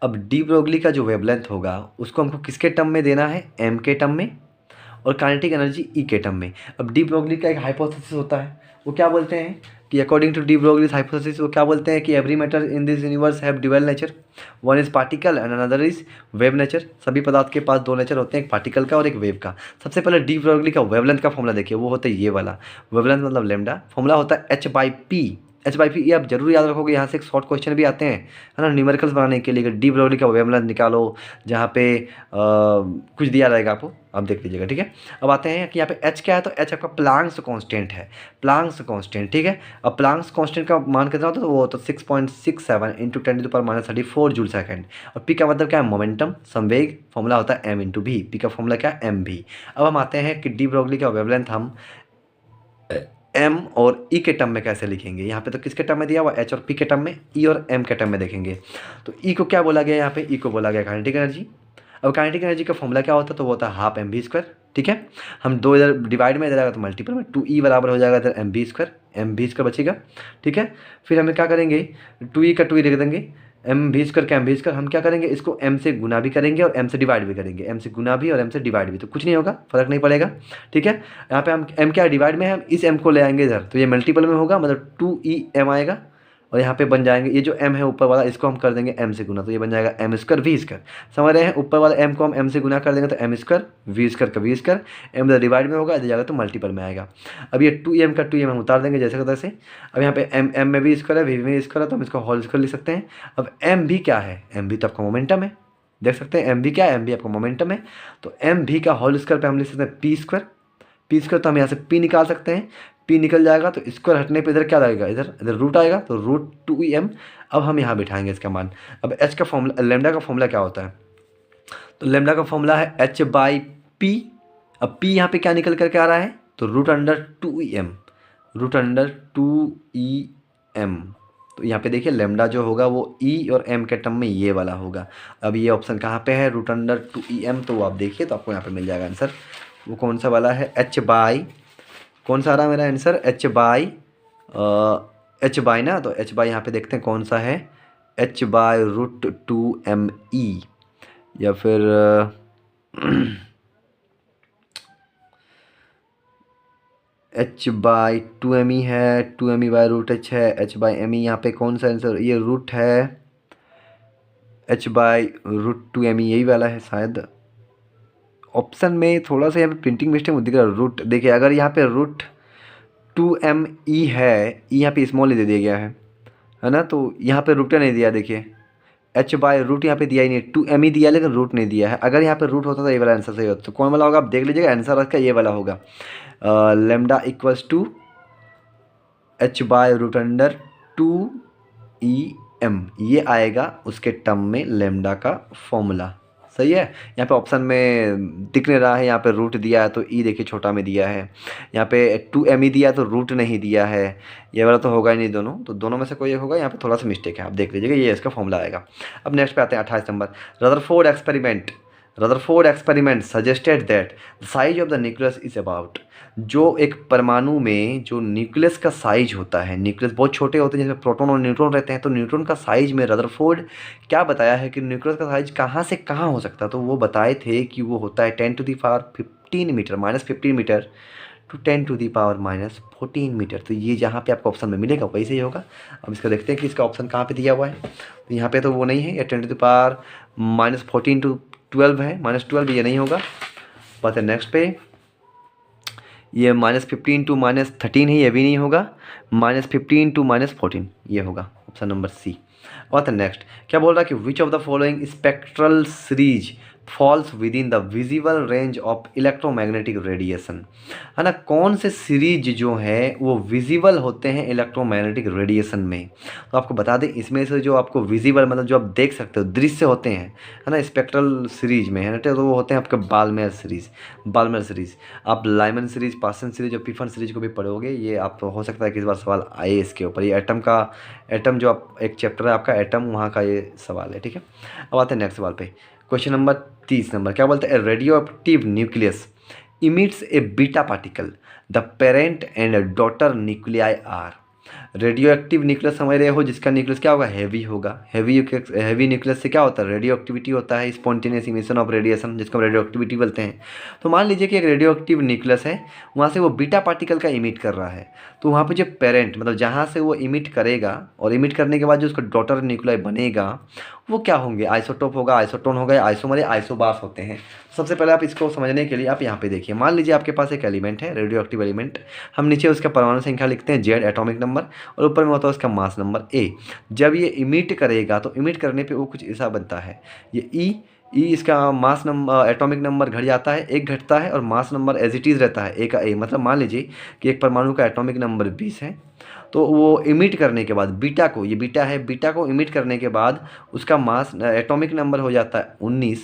अब डी ब्रोगली का जो वेवलेंथ होगा उसको हमको किसके टर्म में देना है, m के टर्म में, और काइनेटिक एनर्जी E के टर्म में। अब डी ब्रोगली का एक हाइपोथेसिस होता है, वो क्या बोलते हैं कि according to de Broglie's hypothesis, वो क्या बोलते हैं कि every matter in this universe have dual nature, one is particle and another is wave nature. सभी पदार्थ के पास दो नेचर होते हैं, एक पार्टिकल का और एक वेव का। सबसे पहले डी ब्रोगली का वेवलेंथ का फॉर्मूला देखिए, वो होता है ये वाला, वेवलेंथ मतलब लेमडा, फॉर्मूला होता है h/p। h/p ये आप जरूर याद रखोगे, यहाँ से एक शॉर्ट क्वेश्चन भी आते हैं, है ना, न्यूमेरिकल्स बनाने के लिए। डी ब्रोगली का वेवलेंथ निकालो, जहाँ पे कुछ दिया रहेगा आपको, आप देख लीजिएगा, ठीक है। अब आते हैं कि यहाँ पे h क्या है, तो h आपका प्लांक्स कांस्टेंट है, प्लांक्स कांस्टेंट, ठीक है। अब प्लांक्स कांस्टेंट का मान कितना होता है, तो वो तो 6.67 इंटू 10⁻34 जूल सेकेंड। और p का मतलब क्या है, मोमेंटम, संवेग, फॉर्मूला होता है m इंटू v, p का फॉर्मूला क्या है mv। अब हम आते हैं कि डी ब्रोगली का वेवलेंथ हम m और e के टर्म में कैसे लिखेंगे। यहाँ पे तो किसके टर्म में दिया हुआ, h और p के टर्म में, e और m के टर्म में देखेंगे। तो e को क्या बोला गया, यहाँ पे e को बोला गया काइनेटिक एनर्जी। अब काइनेटिक एनर्जी का फॉर्मूला क्या होता है, तो वो होता है हाफ mv², ठीक है। हम दो इधर डिवाइड में इधर आएगा तो मल्टीपल में, 2e बराबर हो जाएगा इधर mv² बचेगा, ठीक है। फिर हमें क्या करेंगे, 2e का 2e लिख देंगे, mv² हम क्या करेंगे, इसको m से गुना भी करेंगे और m से डिवाइड भी करेंगे, m से गुना भी और m से डिवाइड भी, तो कुछ नहीं होगा, फर्क नहीं पड़ेगा, ठीक है। यहाँ पे हम m क्या डिवाइड में है, हम इस m को ले आएंगे इधर, तो ये मल्टीपल में होगा, मतलब 2em आएगा, और यहाँ पे बन जाएंगे ये जो m है ऊपर वाला, इसको हम कर देंगे m से गुना, तो ये बन जाएगा m स्क्वायर वी स्क्वायर। समझ रहे हैं, ऊपर वाला m को हम m से गुना कर देंगे तो m स्क्वायर वी स्क्वायर का वी स्क्वायर, m इधर डिवाइड में होगा, इधर जाएगा तो मल्टीपल में आएगा। अब ये 2m का 2m हम उतार देंगे जैसे तैसे। अब यहाँ पे m में वी स्क्वायर है, वी में स्क्वायर है, तो हम इसको होल स्क्वायर लिख सकते हैं। अब m भी क्या है, m भी तो आपका मोमेंटम है, देख सकते हैं m भी क्या है, m भी आपका मोमेंटम है। तो m भी का होल स्क्वायर पे हम लिख सकते हैं p स्क्वायर, पी स्क्वायर तो हम यहाँ से p निकाल सकते हैं, p निकल जाएगा तो स्क्वायर हटने पे इधर क्या लगेगा, इधर इधर रूट आएगा तो रूट 2m। अब हम यहाँ बिठाएंगे इसका मान। अब h का फॉर्मूला, लेमडा का फॉर्मूला क्या होता है, तो लेमडा का फॉर्मूला है h बाई पी। अब p यहाँ पे क्या निकल करके आ रहा है, तो root under 2em, root under 2em। तो यहाँ पे देखिए लेमडा जो होगा वो e और m के टर्म में ये वाला होगा। अब ये ऑप्शन कहाँ पे है, रूट अंडर 2em, तो वो आप देखिए तो आपको यहाँ पे मिल जाएगा आंसर। वो कौन सा वाला है, h बाई, कौन सा आ रहा है मेरा आंसर, h बाई ना, तो h बाई यहाँ पे देखते हैं कौन सा है, h बाई रूट 2me, या फिर h बाई 2me है, 2me बाई रूट h है, h बाई me, यहाँ पे कौन सा आंसर, ये रूट है, h बाई रूट 2me यही वाला है शायद। ऑप्शन में थोड़ा सा यहाँ पे प्रिंटिंग मिस्टेक दिख रहा है, रूट देखिए, अगर यहाँ पे रूट 2me है, ई यहाँ पे स्मॉल दे दिया गया है ना, तो यहाँ पे रूट नहीं दिया, देखिए h बाई रूट यहाँ पे दिया ही नहीं, 2me दिया लेकिन रूट नहीं दिया है। अगर यहाँ पे रूट होता तो ये वाला आंसर सही होता, तो कौन वाला होगा आप देख लीजिएगा, आंसर इसका ये वाला होगा, lambda equals to h by root under 2em, ये आएगा उसके टर्म में लेमडा का फॉर्मूला। सही है, यहाँ पे ऑप्शन में दिख नहीं रहा है, यहाँ पे रूट दिया है तो ई देखिए छोटा में दिया है, यहाँ पे 2me दिया तो रूट नहीं दिया है, ये वाला तो होगा ही नहीं दोनों, तो दोनों में से कोई एक होगा, यहाँ पे थोड़ा सा मिस्टेक है, आप देख लीजिएगा, ये इसका फॉर्मूला आएगा। अब नेक्स्ट पे आते हैं 28 number, Rutherford experiment suggested that the size of the nucleus is about, जो एक परमाणु में जो न्यूक्लियस का साइज होता है, न्यूक्लियस बहुत छोटे होते हैं जिसमें प्रोटॉन और न्यूट्रॉन रहते हैं, तो न्यूट्रॉन का साइज में रदरफोर्ड क्या बताया है कि न्यूक्लियस का साइज कहाँ से कहाँ हो सकता है, तो वो बताए थे कि वो होता है 10⁻15 मीटर -15 मीटर टू 10⁻14 मीटर। तो ये जहाँ पे आपको ऑप्शन में मिलेगा वही सही होगा। अब इसका देखते हैं कि इसका ऑप्शन कहाँ पे दिया हुआ है, तो यहाँ पे तो वो नहीं है, या 10⁻14 टू 12 है, -12 ये नहीं होगा। बात है नेक्स्ट पे, ये -15 टू -13 है, ये भी नहीं होगा, -15 टू -14 ये होगा, ऑप्शन नंबर सी। और नेक्स्ट क्या बोल रहा है कि which of the following spectral series falls within the visible range of electromagnetic radiation, है ना, कौन से सीरीज जो है वो विजिबल होते हैं इलेक्ट्रोमैग्नेटिक रेडिएशन में। तो आपको बता दें इसमें से जो आपको विजिबल मतलब जो आप देख सकते हो दृश्य होते हैं, है ना, स्पेक्ट्रल सीरीज में, है ना, तो वो होते हैं आपके बाल्मेर सीरीज। आप लाइमन सीरीज, पासन सीरीज और पिफन सीरीज को भी पढ़ोगे, ये आप हो सकता है कि इस बार सवाल आए इसके ऊपर, ये एटम जो आप एक चैप्टर है आपका एटम, वहाँ का ये सवाल है, ठीक है। अब आते हैं नेक्स्ट सवाल पे, क्वेश्चन नंबर 30 नंबर, क्या बोलते हैं, radio active nucleus emits a beta particle, the parent and daughter nuclei are, radio active nucleus समझ रहे हो, जिसका न्यूक्लियस क्या होगा, हैवी होगा, हैवी न्यूक्लियस से क्या होता है, रेडियो एक्टिविटी होता है, स्पॉन्टेनियस इमिशन ऑफ रेडिएशन, जिसको हम रेडियो एक्टिविटी बोलते हैं। तो मान लीजिए कि एक रेडियो एक्टिव न्यूक्लियस है, वहाँ से वो बीटा पार्टिकल का इमिट कर रहा है, तो वहाँ पे जो पेरेंट मतलब जहाँ से वो इमिट करेगा और इमिट करने के बाद जो उसका डॉटर न्यूक्लियाई बनेगा वो क्या होंगे, आइसोटोप होगा, आइसोटोन होगा, आइसोमर या आइसोबार्स होते हैं। सबसे पहले आप इसको समझने के लिए आप यहाँ पे देखिए, मान लीजिए आपके पास एक एलिमेंट है, रेडियो एक्टिव एलिमेंट, हम नीचे उसका परमाणु संख्या लिखते हैं Z एटॉमिक नंबर, और ऊपर में होता है उसका मास नंबर A। जब ये इमिट करेगा तो इमिट करने पे वो कुछ ऐसा बनता है, ये ई इसका मास नंबर एटॉमिक नंबर घट जाता है, एक घटता है, और mass number as it is रहता है A का A। मतलब मान लीजिए कि एक परमाणु का एटॉमिक नंबर 20 है, तो वो इमिट करने के बाद बीटा को, ये बीटा है, बीटा को इमिट करने के बाद उसका मास एटॉमिक नंबर हो जाता है 19,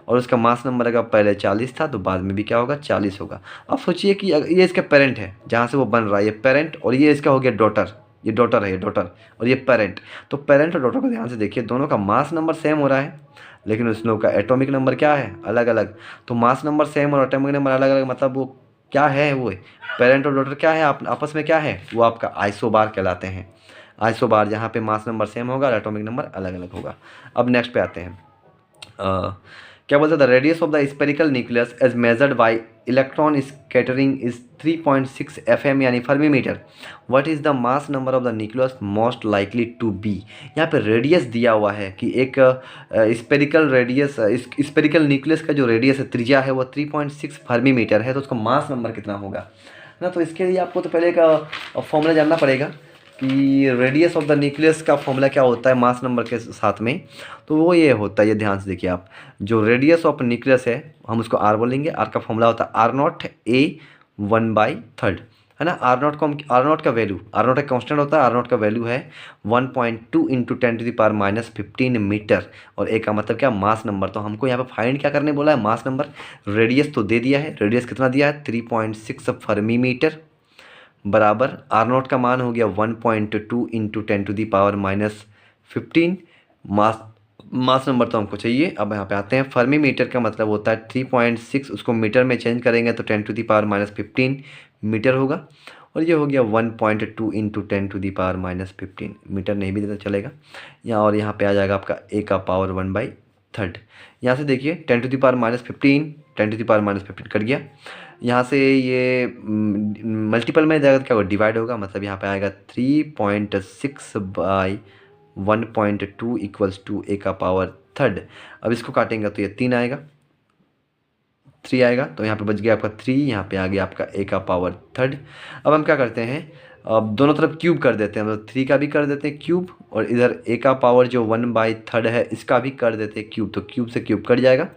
और उसका मास नंबर अगर पहले 40 था तो बाद में भी क्या होगा, 40 होगा। अब सोचिए कि ये इसका पेरेंट है जहाँ से वो बन रहा है, ये पेरेंट, और ये इसका हो गया डॉटर, ये डॉटर है, ये डॉटर, और ये पेरेंट। तो पेरेंट और डॉटर को ध्यान से देखिए, दोनों का मास नंबर सेम हो रहा है, लेकिन उस लोग का एटॉमिक नंबर क्या है, अलग अलग। तो मास नंबर सेम और एटॉमिक नंबर अलग अलग, मतलब वो क्या है, वो पेरेंट और डॉटर क्या है, आपस में क्या है, वो आपका आइसोबार कहलाते हैं। आइसोबार जहाँ पे मास नंबर सेम होगा और एटॉमिक नंबर अलग अलग होगा। अब नेक्स्ट पे आते हैं, क्या बोलते हैं, the radius of the spherical nucleus as measured by electron scattering is 3.6 FM यानी fermi meter. What is the mass number of the nucleus most likely to be. यहाँ पे रेडियस दिया हुआ है कि एक स्पेरिकल रेडियस, स्पेरिकल न्यूक्लियस का जो रेडियस है, त्रिज्या है, वो 3.6 फर्मी मीटर है, तो उसका मास नंबर कितना होगा ना। तो इसके लिए आपको तो पहले का फॉर्मूला जानना पड़ेगा कि रेडियस ऑफ द न्यूक्लियस का फॉर्मूला क्या होता है मास नंबर के साथ में। तो वो ये होता है, ये ध्यान से देखिए आप, जो रेडियस ऑफ न्यूक्लियस है हम उसको आर बोलेंगे। आर का फॉर्मूला होता है R0 A 1/3, है ना। R0 को हम, R0 का वैल्यू, R0 एक कांस्टेंट होता है, R0 का वैल्यू है 1.2 × 10⁻⁻15 मीटर। और ए का मतलब क्या, मास नंबर। तो हमको यहाँ पे फाइंड क्या करने बोला है, मास नंबर। रेडियस तो दे दिया है, रेडियस कितना दिया है 3.6 फर्मी मीटर, बराबर R0 का मान हो गया 1.2 × 10⁻⁻15। मास नंबर तो हमको चाहिए। अब यहाँ पे आते हैं, फर्मी मीटर का मतलब होता है 3.6, उसको मीटर में चेंज करेंगे तो 10⁻⁻15 मीटर होगा। और ये हो गया 1.2 × 10⁻⁻15 मीटर, नहीं भी देता चलेगा यहाँ। और यहाँ पे आ जाएगा आपका ए का पावर 1/3। यहाँ से देखिए 10⁻⁻15, 10⁻⁻15 कट गया। यहाँ से ये मल्टीपल में जाएगा तो क्या होगा, डिवाइड होगा, मतलब यहाँ पे आएगा 3.6/1.2 = ए का पावर 3rd। अब इसको काटेंगे तो ये 3 आएगा, 3 आएगा, तो यहाँ पे बच गया आपका 3, यहाँ पे आ गया आपका ए का पावर 3rd। अब हम क्या करते हैं, अब दोनों तरफ क्यूब कर देते हैं, मतलब 3 का भी कर देते हैं क्यूब, और इधर ए का पावर जो 1/3 है इसका भी कर देते हैं क्यूब। तो क्यूब से क्यूब कट जाएगा,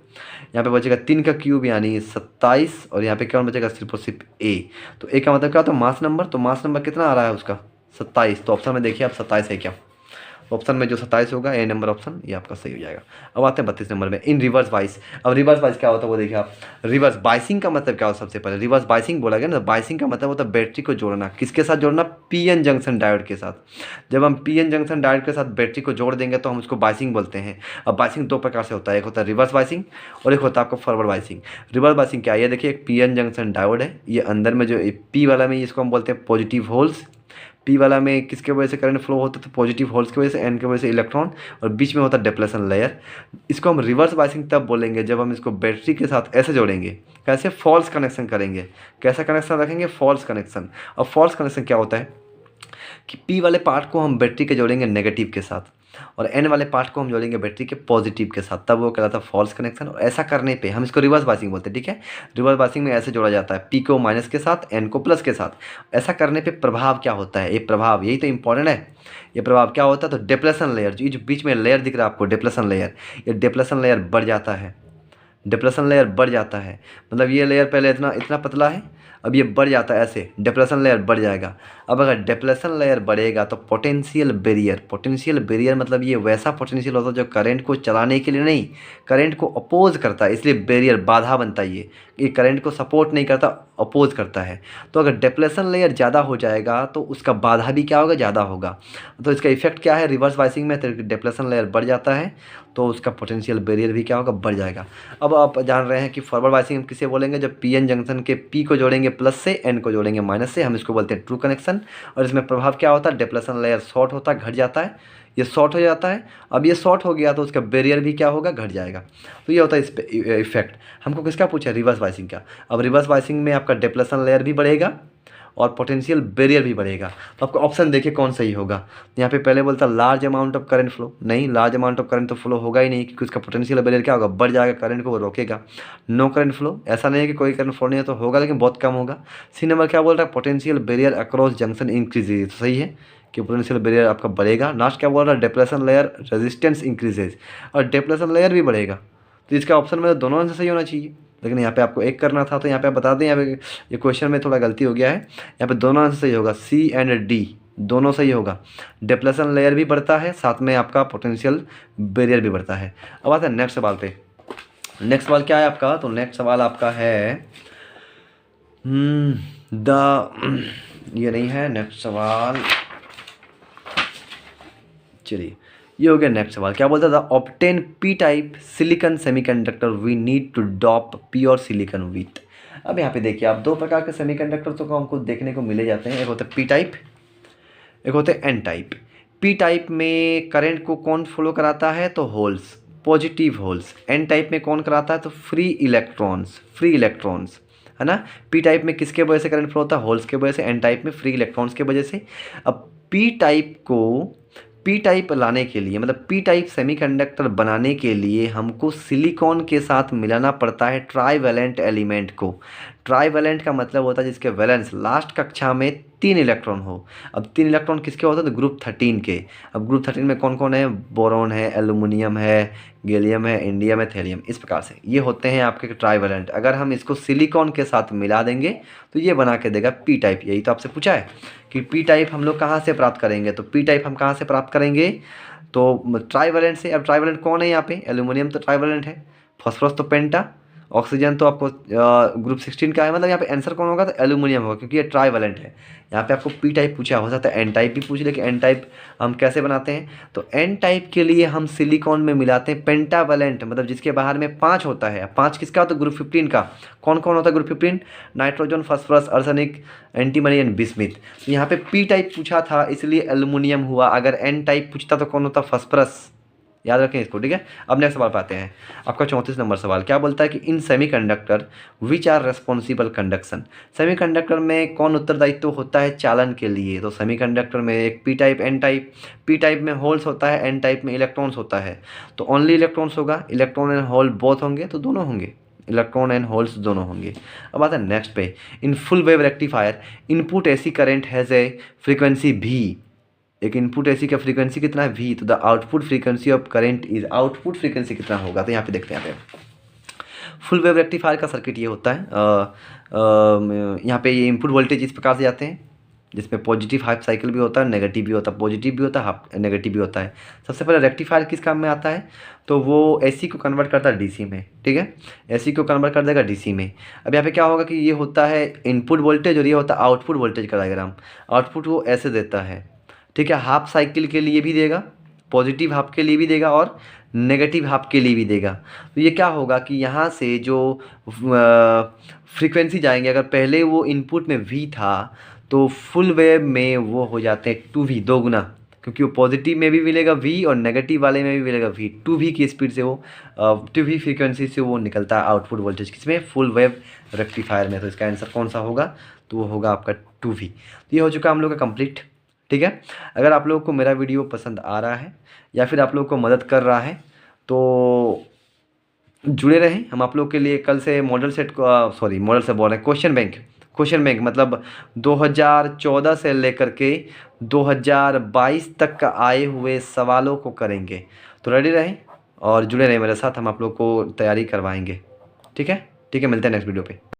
यहाँ पे बचेगा 3 का क्यूब यानी 27, और यहाँ पे क्या बचेगा, सिर्फ और सिर्फ ए। तो ए का मतलब क्या होता है, मास नंबर। तो मास नंबर कितना आ रहा है उसका 27। तो ऑप्शन में देखिए आप 27 है क्या, ऑप्शन में जो 27 होगा, ए नंबर ऑप्शन, ये आपका सही हो जाएगा। अब आते हैं 32 नंबर में, इन रिवर्स बाइस। अब रिवर्स बाइस क्या होता है वो देखिए आप। रिवर्स बाइसिंग का मतलब क्या होता है, सबसे पहले रिवर्स बाइसिंग बोला गया ना, बाइसिंग का मतलब होता है बैटरी को जोड़ना। किसके साथ जोड़ना, पीएन जंक्शन डायोड के साथ। जब हम पीएन जंक्शन डायोड के साथ बैटरी को जोड़ देंगे तो हम उसको बाइसिंग बोलते हैं। अब बाइसिंग दो प्रकार से होता है, एक होता है रिवर्स बाइसिंग और एक होता है आपका फॉरवर्ड बाइसिंग। रिवर्स बाइसिंग क्या है, ये देखिए एक पीएन जंक्शन डायोड है, ये अंदर में जो पी वाला में इसको हम बोलते हैं पॉजिटिव होल्स। पी वाला में किसके वजह से करंट फ्लो होता है, तो पॉजिटिव होल्स की वजह से, एन की वजह से इलेक्ट्रॉन, और बीच में होता है डिप्लेशन लेयर। इसको हम रिवर्स बाइसिंग तब बोलेंगे जब हम इसको बैटरी के साथ ऐसे जोड़ेंगे, कैसे, फॉल्स कनेक्शन करेंगे। कैसा कनेक्शन रखेंगे, फॉल्स कनेक्शन। अब फॉल्स कनेक्शन क्या होता है कि पी वाले पार्ट को हम बैटरी के जोड़ेंगे नेगेटिव के साथ, और एन वाले पार्ट को हम जोड़ेंगे बैटरी के पॉजिटिव के साथ, तब वो कहलाता है फॉल्स कनेक्शन। और ऐसा करने पे हम इसको रिवर्स बाइसिंग बोलते हैं, ठीक है। रिवर्स बाइसिंग में ऐसे जोड़ा जाता है, पी को माइनस के साथ, एन को प्लस के साथ। ऐसा करने पे प्रभाव क्या होता है, ये प्रभाव, यही तो इंपॉर्टेंट है। ये प्रभाव क्या होता है, तो डिप्लेशन लेयर, जो बीच में लेयर दिख रहा है आपको, डिप्लेशन लेयर, ये डिप्लेशन लेयर बढ़ जाता है। डिप्रेशन लेयर बढ़ जाता है, मतलब ये लेयर पहले इतना इतना पतला है, अब ये बढ़ जाता है ऐसे, डिप्रेशन लेयर बढ़ जाएगा। अब अगर डिप्रेशन लेयर बढ़ेगा तो पोटेंशियल बैरियर, पोटेंशियल बैरियर मतलब ये वैसा पोटेंशियल होता है जो करंट को चलाने के लिए नहीं, करंट को अपोज करता है, इसलिए बैरियर, बाधा बनता है। ये करंट को सपोर्ट नहीं करता, अपोज करता है। तो अगर डिप्लेशन लेयर ज़्यादा हो जाएगा तो उसका बाधा भी क्या होगा, ज़्यादा होगा। तो इसका इफेक्ट क्या है, रिवर्स बाइसिंग में तो डिप्लेशन लेयर बढ़ जाता है तो उसका पोटेंशियल बैरियर भी क्या होगा, बढ़ जाएगा। अब आप जान रहे हैं कि फॉरवर्ड बाइसिंग हम किसे बोलेंगे, जब पीएन जंक्शन के पी को जोड़ेंगे प्लस से, एन को जोड़ेंगे माइनस से, हम इसको बोलते हैं ट्रू कनेक्शन। और इसमें प्रभाव क्या होता है, डिप्लेशन लेयर शॉर्ट होता है, घट जाता है, ये शॉर्ट हो जाता है। अब ये शॉर्ट हो गया तो उसका बैरियर भी क्या होगा, घट जाएगा। तो ये होता है इस पे इफेक्ट। हमको किसका पूछा, रिवर्स बाइसिंग का। अब रिवर्स बाइसिंग में आपका डिप्लेशन लेयर भी बढ़ेगा और पोटेंशियल बैरियर भी बढ़ेगा। तो आपको ऑप्शन देखिए कौन सही होगा। यहाँ पे पहले बोलता large amount of current flow, नहीं, लार्ज अमाउंट ऑफ करंट तो फ्लो होगा ही नहीं, क्योंकि उसका पोटेंशियल बैरियर क्या होगा, बढ़ जाएगा, करंट को वो रोकेगा। नो करंट फ्लो, ऐसा नहीं है कि कोई करंट फ्लो नहीं है, तो होगा लेकिन बहुत कम होगा। सी नंबर क्या बोल रहा है, potential barrier across junction increases, तो सही है कि पोटेंशियल बैरियर आपका बढ़ेगा। लास्ट क्या बोल रहा है, डिप्रेशन लेयर रेजिस्टेंस इंक्रीजेज, और डिप्रेशन लेयर भी बढ़ेगा। तो इसका ऑप्शन में दोनों आंसर सही होना चाहिए, लेकिन यहाँ पे आपको एक करना था, तो यहाँ पे आप बता दें, यहाँ पे ये क्वेश्चन में थोड़ा गलती हो गया है। यहाँ पे दोनों आंसर सही होगा, सी एंड डी दोनों सही होगा। डिप्लेशन लेयर भी बढ़ता है, साथ में आपका पोटेंशियल बैरियर भी बढ़ता है। अब आता है नेक्स्ट सवाल पे। नेक्स्ट सवाल क्या है आपका, तो नेक्स्ट सवाल आपका है ये नहीं है नेक्स्ट सवाल, चलिए ये हो गया नेक्स्ट सवाल। क्या बोलता था, obtain P type silicon semiconductor we need to dope pure silicon with. अब यहाँ पे देखिए आप, दो प्रकार के सेमीकंडक्टर तो हमको देखने को मिले जाते हैं, एक होता है पी टाइप, एक होते हैं एन टाइप। पी टाइप में करंट को कौन फ्लो कराता है, तो holes, positive holes. N type में कौन कराता है, तो फ्री इलेक्ट्रॉन्स, है ना। पी टाइप में किसके वजह से करंट फ्लो होता है, होल्स के वजह से। एन टाइप में फ्री इलेक्ट्रॉन्स के वजह से। अब पी टाइप लाने के लिए, मतलब पी टाइप सेमीकंडक्टर बनाने के लिए हमको सिलिकॉन के साथ मिलाना पड़ता है ट्राईवैलेंट एलिमेंट को। ट्राईवैलेंट का मतलब होता है जिसके वैलेंस लास्ट कक्षा में 3 इलेक्ट्रॉन हो। अब 3 इलेक्ट्रॉन किसके होते हैं, तो ग्रुप 13 के। अब ग्रुप 13 में कौन कौन है, बोरॉन है, एल्यूमिनियम है, गैलियम है, इंडियम है, थैलियम। इस प्रकार से ये होते हैं आपके ट्राईवैलेंट। अगर हम इसको सिलिकॉन के साथ मिला देंगे तो ये बना के देगा पी टाइप। यही तो आपसे पूछा है कि पी टाइप हम लोग कहाँ से प्राप्त करेंगे, तो पी टाइप हम कहाँ से प्राप्त करेंगे, तो ट्राईवैलेंट से। अब ट्राईवैलेंट कौन है यहाँ पे, एल्यूमिनियम तो ट्राईवैलेंट है, फॉस्फोरस तो पेंटा, ऑक्सीजन तो आपको ग्रुप 16 का है। मतलब यहाँ पे आंसर कौन होगा, तो एल्यूमिनियम होगा, क्योंकि ये ट्राईवैलेंट है। यहाँ पे आपको पी टाइप पूछा, हो सकता है एन टाइप भी पूछ ले कि एन टाइप हम कैसे बनाते हैं। तो एन टाइप के लिए हम सिलिकॉन में मिलाते हैं पेंटावैलेंट, मतलब जिसके बाहर में 5 होता है। 5 किसका होता है, ग्रुप 15 का। कौन कौन होता है group 15, nitrogen, phosphorus, arsenic, antimony and bismuth. तो यहाँ पे पी टाइप पूछा था इसलिए एल्यूमिनियम हुआ। अगर एन टाइप पूछता तो कौन होता, फॉस्फोरस। याद रखें इसको, ठीक है। अब नेक्स्ट सवाल पाते हैं। आपका 34 नंबर सवाल क्या बोलता है कि in semiconductor which are responsible conduction. Semiconductor में कौन उत्तरदायित्व होता है चालन के लिए, तो सेमीकंडक्टर में एक P type, N type. P type में होल्स होता है, एन टाइप में इलेक्ट्रॉन्स होता है। तो ओनली इलेक्ट्रॉन्स होगा, इलेक्ट्रॉन एंड होल बोथ होंगे, तो दोनों होंगे, इलेक्ट्रॉन एंड होल्स दोनों होंगे। अब आता है नेक्स्ट पे, in full wave rectifier input AC current has a frequency भी। एक इनपुट एसी का फ्रीक्वेंसी कितना है, वी। तो the output frequency of current is, output frequency कितना होगा, तो यहाँ पे देखते हैं। यहाँ पे फुल वेव रेक्टिफायर का सर्किट ये होता है। यहाँ पे ये इनपुट वोल्टेज इस प्रकार से जाते हैं, जिसमें पॉजिटिव हाफ साइकिल भी होता है, नेगेटिव भी होता है, पॉजिटिव भी होता है, हाफ नेगेटिव भी होता है। सबसे पहले रेक्टिफायर किस काम में आता है, तो वो एसी को कन्वर्ट करता है डीसी में, ठीक है। एसी को कन्वर्ट कर देगा डीसी में। अब यहाँ पे क्या होगा कि ये होता है इनपुट वोल्टेज और ये होता है आउटपुट वोल्टेज का डायग्राम। आउटपुट वो ऐसे देता है, ठीक है। हाफ साइकिल के लिए भी देगा, पॉजिटिव हाफ के लिए भी देगा और नेगेटिव हाफ के लिए भी देगा। तो ये क्या होगा कि यहाँ से जो फ्रीक्वेंसी जाएंगे, अगर पहले वो इनपुट में वी था तो फुल वेव में वो हो जाते हैं 2v, 2 गुना, क्योंकि वो पॉजिटिव में भी मिलेगा वी और नेगेटिव वाले में भी मिलेगा वी। 2v की स्पीड से वो 2v फ्रीक्वेंसी से वो निकलता है आउटपुट वोल्टेज, किसमें, फुल वेव रेक्टिफायर में। तो इसका आंसर कौन सा होगा, तो वो होगा आपका 2v। तो ये हो चुका हम लोग का कंप्लीट, ठीक है। अगर आप लोगों को मेरा वीडियो पसंद आ रहा है या फिर आप लोगों को मदद कर रहा है तो जुड़े रहें। हम आप लोग के लिए कल से मॉडल सेट को, सॉरी मॉडल से बोल रहे हैं, क्वेश्चन बैंक मतलब 2014 से लेकर के 2022 तक का आए हुए सवालों को करेंगे। तो रेडी रहें और जुड़े रहें मेरे साथ, हम आप लोग को तैयारी करवाएंगे, ठीक है। मिलते हैं नेक्स्ट वीडियो पे।